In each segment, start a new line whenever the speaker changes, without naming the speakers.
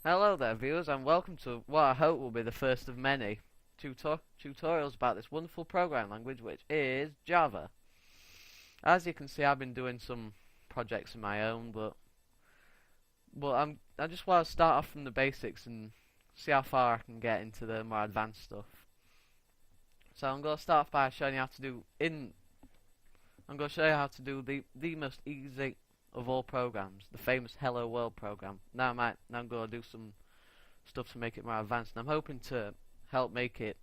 Hello there viewers and welcome to what I hope will be the first of many tutorials about this wonderful programming language which is Java. As you can see, I've been doing some projects of my own, but I just want to start off from the basics and see how far I can get into the more advanced stuff. So I'm going to start off by showing you how to do the most easy of all programs, the famous HelloWorld program. Now I'm going to do some stuff to make it more advanced, and I'm hoping to help make it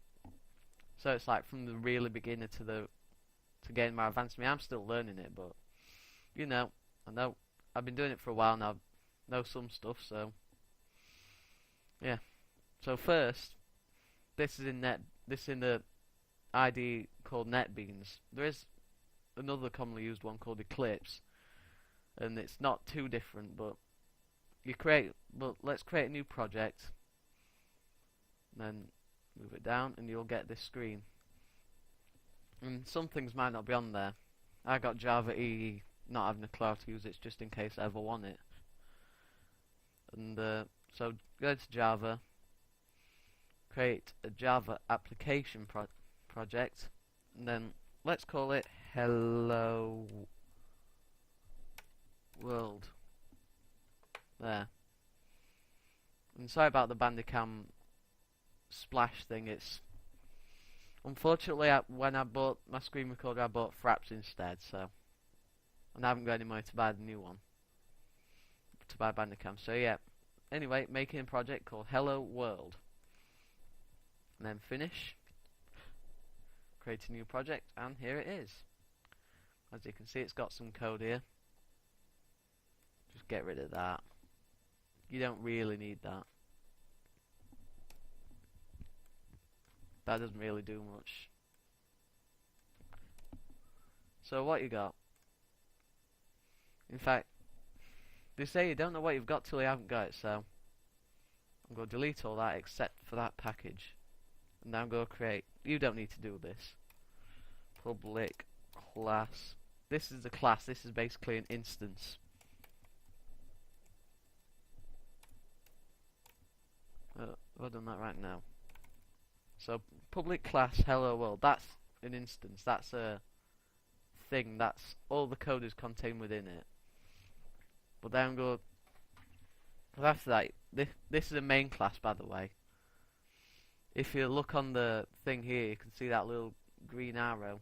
so it's like from the really beginner to getting more advanced. I mean, I'm still learning it, but I know I've been doing it for a while now. I know some stuff, so yeah. So first, this is in the IDE called NetBeans. There is another commonly used one called Eclipse, and it's not too different, but let's create a new project, and then move it down and you'll get this screen. And some things might not be on there. I got Java EE not having a cloud to use it just in case I ever want it. And so go to Java, create a Java application project, and then let's call it Hello World. There. And sorry about the Bandicam splash thing. It's unfortunately when I bought my screen recorder, I bought Fraps instead, so and I haven't got any money to buy the new one, to buy Bandicam. So yeah. Anyway, making a project called Hello World, and then finish. Create a new project, and here it is. As you can see, it's got some code here. Just get rid of that. You don't really need that. That doesn't really do much. So what you got? In fact, they say you don't know what you've got till you haven't got it, so I'm going to delete all that except for that package. And now I'm going to create, you don't need to do this, public class. This is the class, this is basically an instance. I've done that right now. So public class hello world, that's an instance, that's a thing, that's all the code is contained within it. But then I'm going to, after that, this is a main class, by the way. If you look on the thing here, you can see that little green arrow.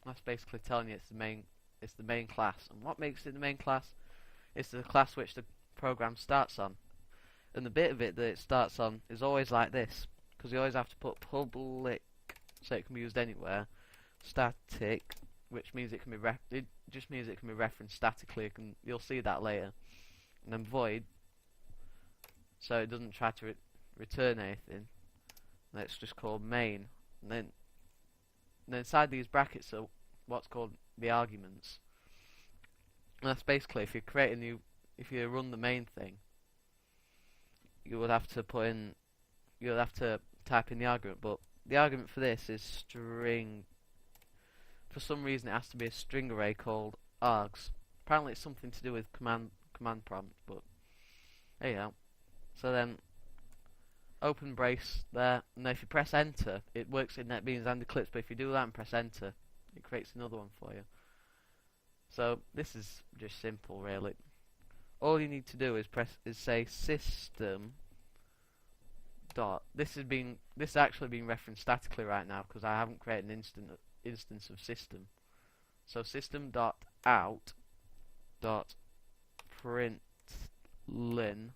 That's basically telling you it's the main class. And what makes it the main class? It's the class which the program starts on. And the bit of it that it starts on is always like this, because you always have to put public, so it can be used anywhere. Static, which means it can be referenced statically. You'll see that later. And then void, so it doesn't try to return anything. And it's just called main. And then inside these brackets are what's called the arguments. And that's basically if you run the main thing, you would have to type in the argument. But the argument for this is string. For some reason, it has to be a string array called args. Apparently, it's something to do with command prompt. But there you go. So then, open brace there, and then if you press enter, it works in NetBeans and Eclipse. But if you do that and press enter, it creates another one for you. So this is just simple, really. All you need to do is say system. This is actually being referenced statically right now because I haven't created an instance of system. So System.out.println.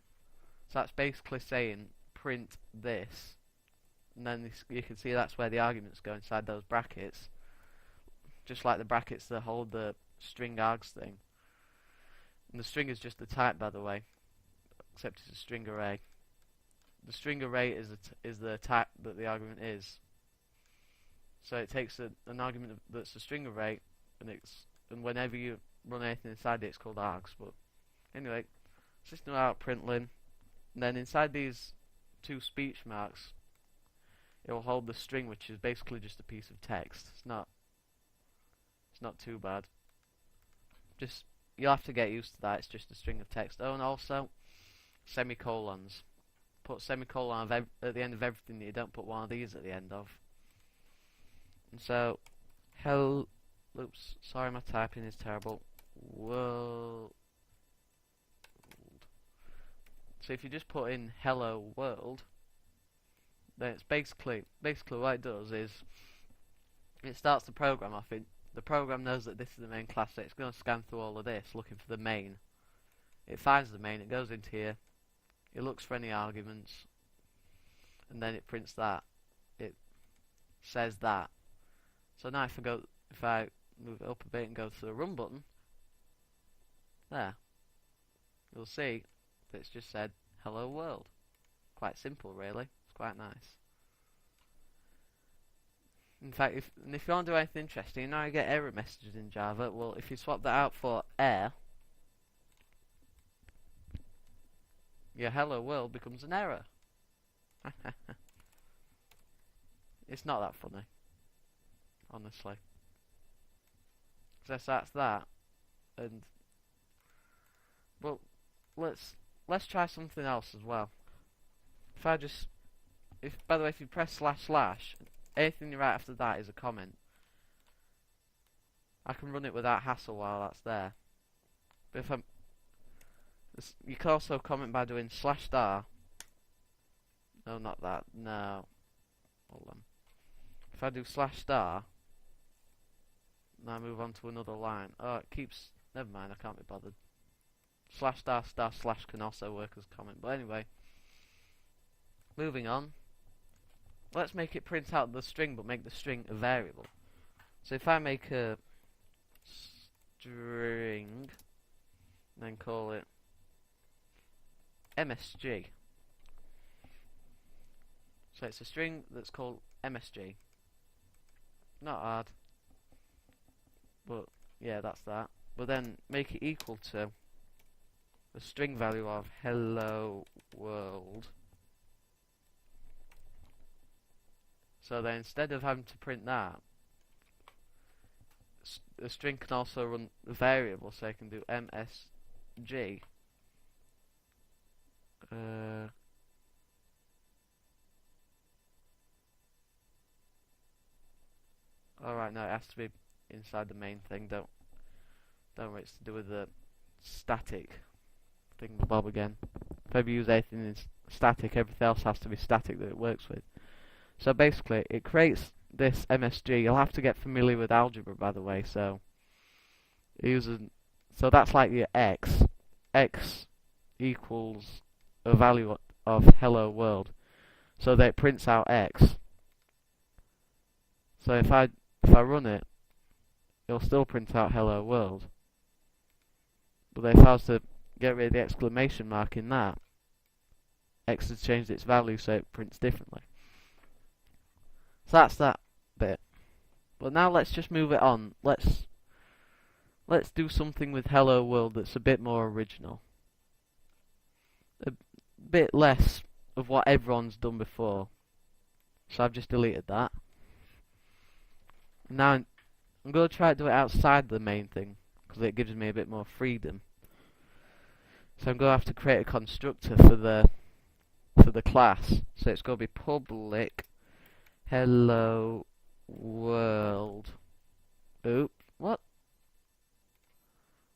So that's basically saying print this, and then you can see that's where the arguments go inside those brackets, just like the brackets that hold the string args thing. And the string is just the type, by the way, except it's a string array. The string array is the type that the argument is. So it takes an argument that's a string array, and whenever you run anything inside it, it's called args. But anyway, System.out.println, and then inside these two speech marks, it will hold the string, which is basically just a piece of text. It's not too bad. You'll have to get used to that. It's just a string of text. Oh, and also semicolons. put semicolon at the end of everything that you don't put one of these at the end of. And so, oops, sorry, my typing is terrible. World. So if you just put in hello world, then it's basically what it does is it starts the program off. The program knows that this is the main class, so it's going to scan through all of this looking for the main. It finds the main, it goes into here, it looks for any arguments, and then it prints that. It says that. So now if I move it up a bit and go to the run button, there, you'll see that it's just said hello world. Quite simple, really. It's quite nice. In fact, if you want to do anything interesting, you know you get error messages in Java. Well, if you swap that out for error, your hello world becomes an error. It's not that funny, honestly. So that's that. And well, let's try something else as well. By the way, if you press // anything you write after that is a comment. I can run it without hassle while that's there. But you can also comment by doing /*. No, not that. No. Hold on. If I do /*, now I move on to another line. Oh, it keeps. Never mind. I can't be bothered. /*/ can also work as comment. But anyway, moving on. Let's make it print out the string, but make the string a variable. So if I make a string, then call it MSG. So it's a string that's called MSG. Not hard. But yeah, that's that. But then make it equal to the string value of hello world. So then instead of having to print that, the string can also run the variable, so I can do MSG. Alright, no, it has to be inside the main thing. Don't worry, it's to do with the static thingamabob again. If ever use anything in static, everything else has to be static that it works with. So basically, it creates this MSG. You'll have to get familiar with algebra, by the way. So that's like your x. X equals a value of hello world. So that it prints out x. So if I run it, it'll still print out hello world. But if I was to get rid of the exclamation mark in that, x has changed its value, so it prints differently. So that's that bit. But now let's just move it on. Let's do something with hello world that's a bit more original. A bit less of what everyone's done before. So I've just deleted that. Now I'm going to try to do it outside the main thing, because it gives me a bit more freedom. So I'm going to have to create a constructor for the class. So it's going to be public hello world. Oop, what?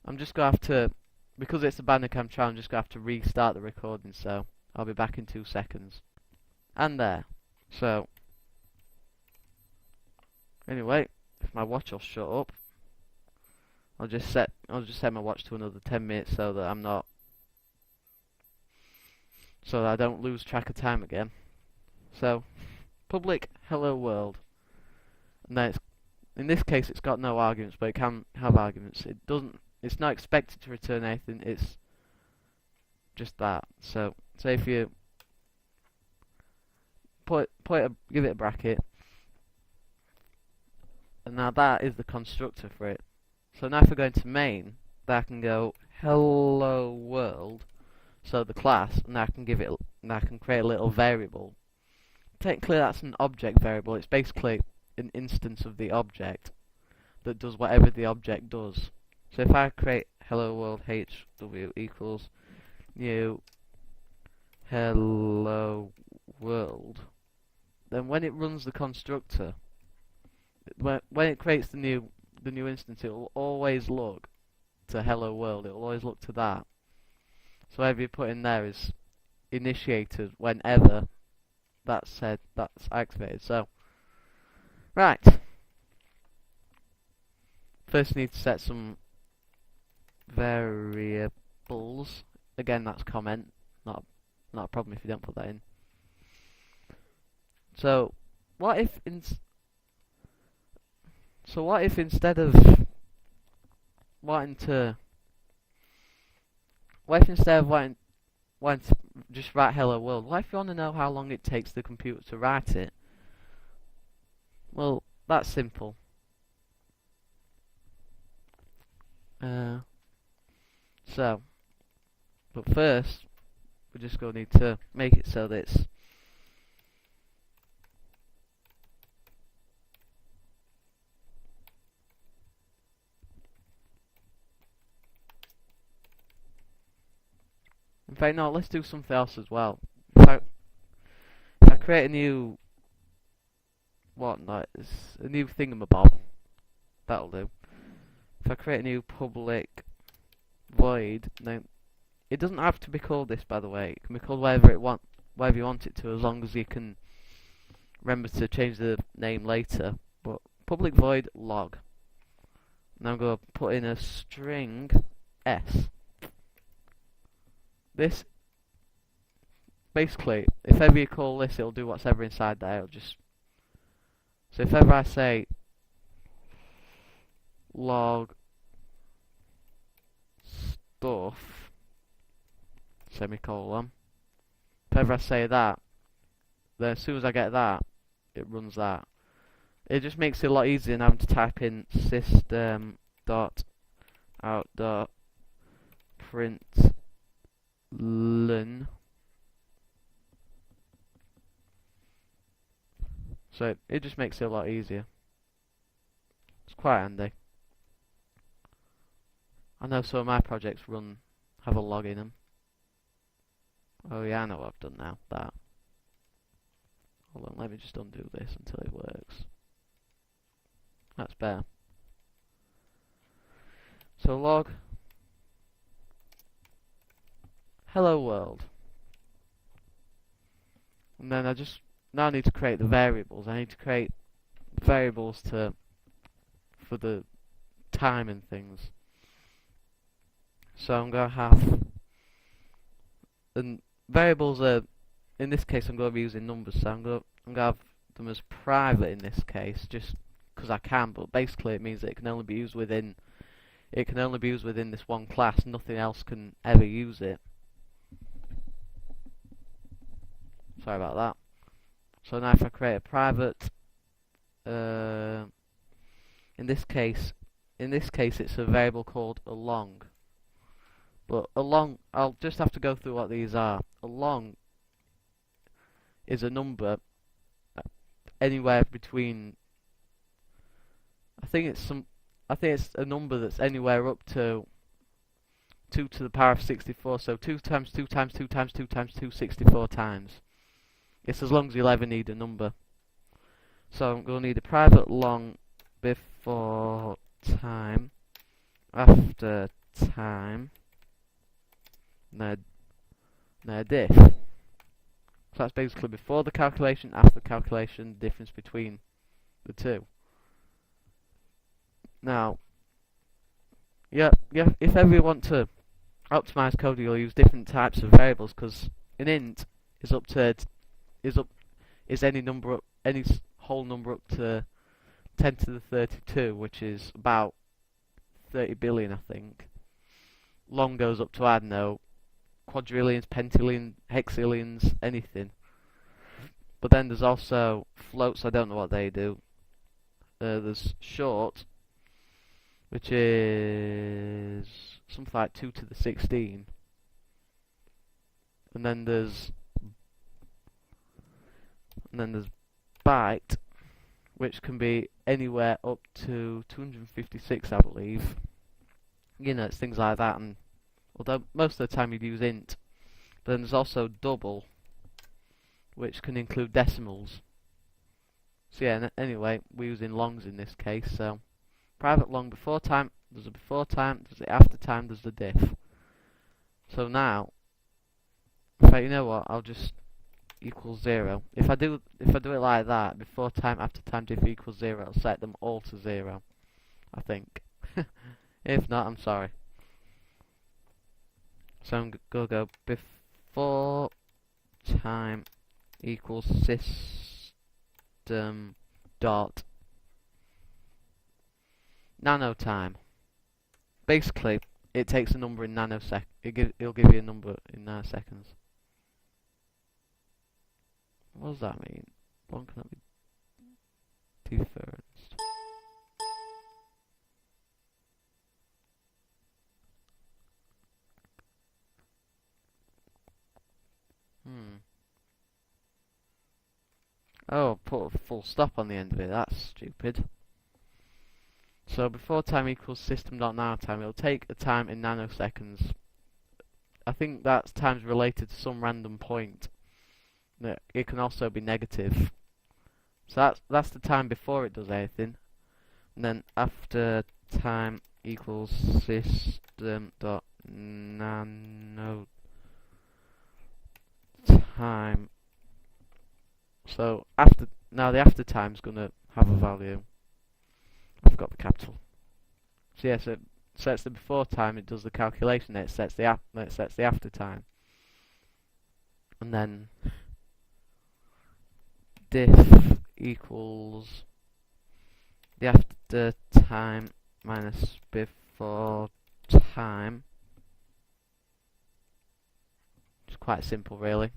I'm just going to have to, because it's a Bandicam trial, I'm just going to have to restart the recording, so I'll be back in 2 seconds. And there. So, anyway, if my watch will shut up, I'll just set my watch to another 10 minutes so that I don't lose track of time again. So, public hello world, and then in this case it's got no arguments, but it can have arguments. It's not expected to return anything, it's just that. So say if you give it a bracket, and now that is the constructor for it. So now if I go into main, then I can go hello world, so the class, and I can create a little variable. Technically that's an object variable. It's basically an instance of the object that does whatever the object does. So if I create hello world HW equals new hello then when it runs the constructor, when it creates the new instance, it will always look to hello world. It will always look to that. So whatever you put in there is initiated whenever that's activated. So right, first you need to set some variables. Again, that's comment, not a problem if you don't put that in. So what if instead of wanting to just write hello world, what if you want to know how long it takes the computer to write it? Well, that's simple. But first we're just going to need to make it so that it's in fact, no, let's do something else as well. If I create a new a new thingamabob, that'll do. If I create a new public void, now it doesn't have to be called this, by the way. It can be called whatever you want it to, as long as you can remember to change the name later. But public void log. Now I'm going to put in a string s. This basically, if ever you call this, it'll do what's ever inside there. So if ever I say log stuff semicolon, if ever I say that, then as soon as I get that, it runs that. It just makes it a lot easier than having to type in System.out.println. So it just makes it a lot easier. It's quite handy. I know some of my projects have a log in them. Oh yeah, I know what I've done now. That. Hold on, let me just undo this until it works. That's better. So log hello world. And then I need to create the variables. I need to create variables for the time and things. So I'm going to have, and variables are, in this case I'm going to be using numbers, so I'm going to have them as private in this case, just because I can, but basically it means that it can only be used within this one class. Nothing else can ever use it. Sorry about that. So now if I create a private, in this case it's a variable called along. But along, I'll just have to go through what these are. Along is a number anywhere between, I think it's a number that's anywhere up to 2 to the power of 64. So 2 times 2 times 2 times 2 times 2, 64 times. It's as long as you'll ever need a number. So I'm going to need a private long before time, after time, now diff. So that's basically before the calculation, after the calculation, the difference between the two. Now, yeah, if ever you want to optimize code, you'll use different types of variables, because an int is any whole number up to 10 to the 32, which is about 30 billion, I think. Long goes up to, I don't know, quadrillions, pentillions, hexillions, anything. But then there's also floats. I don't know what they do. There's short, which is something like 2 to the 16. And then there's byte, which can be anywhere up to 256, I believe. You know, it's things like that. And although most of the time you'd use int, but then there's also double, which can include decimals. So yeah, anyway, we're using longs in this case, so private long before time, there's a before time, there's the after time, there's the diff. So now, in fact, you know what, I'll just equals 0. If I do it like that, before time, after time, diff equals 0, it'll set them all to 0, I think. If not, I'm sorry. So I'm gonna go before time equals System.nanoTime. Basically, it takes a number in nanosec. It'll give you a number in nanoseconds. What does that mean? One cannot be differenced. Oh, put a full stop on the end of it. That's stupid. So before time equals System.nanoTime, it'll take a time in nanoseconds. I think that time's related to some random point. It can also be negative. So that's the time before it does anything. And then after time equals System.nanoTime. So now the after time's gonna have a value. I forgot the capital. So yeah, so it sets the before time, it does the calculation, then it sets the after time. And then diff equals the after time minus before time. It's quite simple really.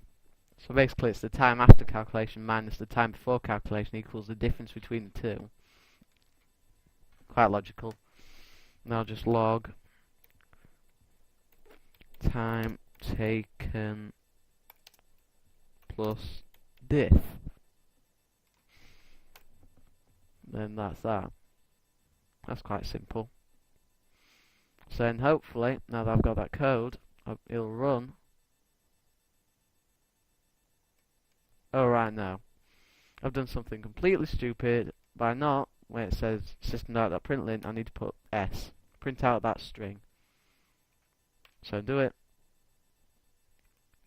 So basically it's the time after calculation minus the time before calculation equals the difference between the two. Quite logical. Now just log time taken plus diff. Then that's that. That's quite simple. So then hopefully, now that I've got that code, it'll run. Oh, right now. I've done something completely stupid by not, where it says System.out.println, I need to put S. Print out that string. So do it.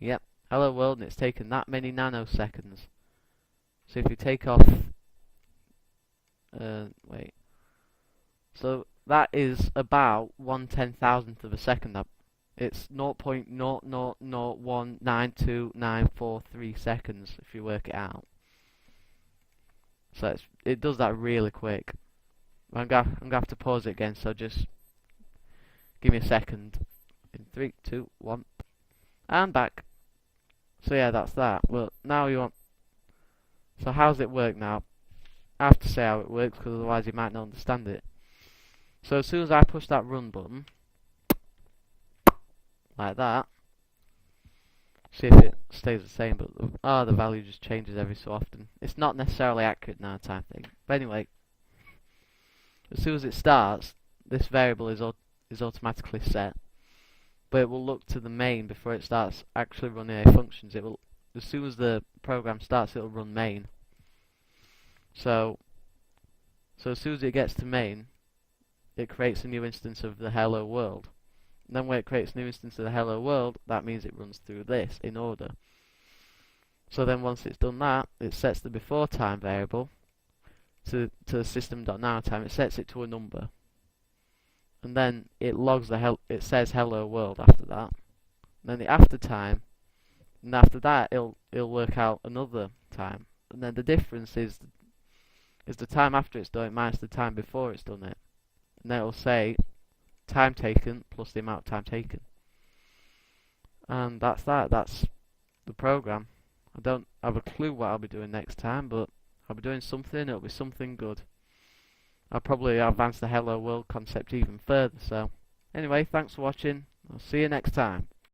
Yep, hello world, and it's taken that many nanoseconds. So if you take off, wait. So that is about 1/10,000th of a second. It's 0.000192943 seconds if you work it out. So it does that really quick. I'm gonna have to pause it again, so just give me a second. In 3, 2, 1, and back. So yeah, that's that. Well, now you want. So how's it work now? I have to say how it works because otherwise you might not understand it. So as soon as I push that run button, like that, see if it stays the same, but the value just changes every so often. It's not necessarily accurate now time thing. But anyway, as soon as it starts, this variable is automatically set, but it will look to the main before it starts actually running any functions. It will, as soon as the program starts, it'll run main. So as soon as it gets to main, it creates a new instance of the hello world. And then when it creates a new instance of the hello world, that means it runs through this in order. So then once it's done that, it sets the before time variable to the System.nanoTime. It sets it to a number, and then it logs it says hello world after that. And then the after time, and after that it'll work out another time, and then the difference is the time after it's done it minus the time before it's done it, and then it'll say time taken plus the amount of time taken. And that's that. That's the program. I don't have a clue what I'll be doing next time, but I'll be doing something. It'll be something good. I'll probably advance the hello world concept even further. So anyway, thanks for watching. I'll see you next time.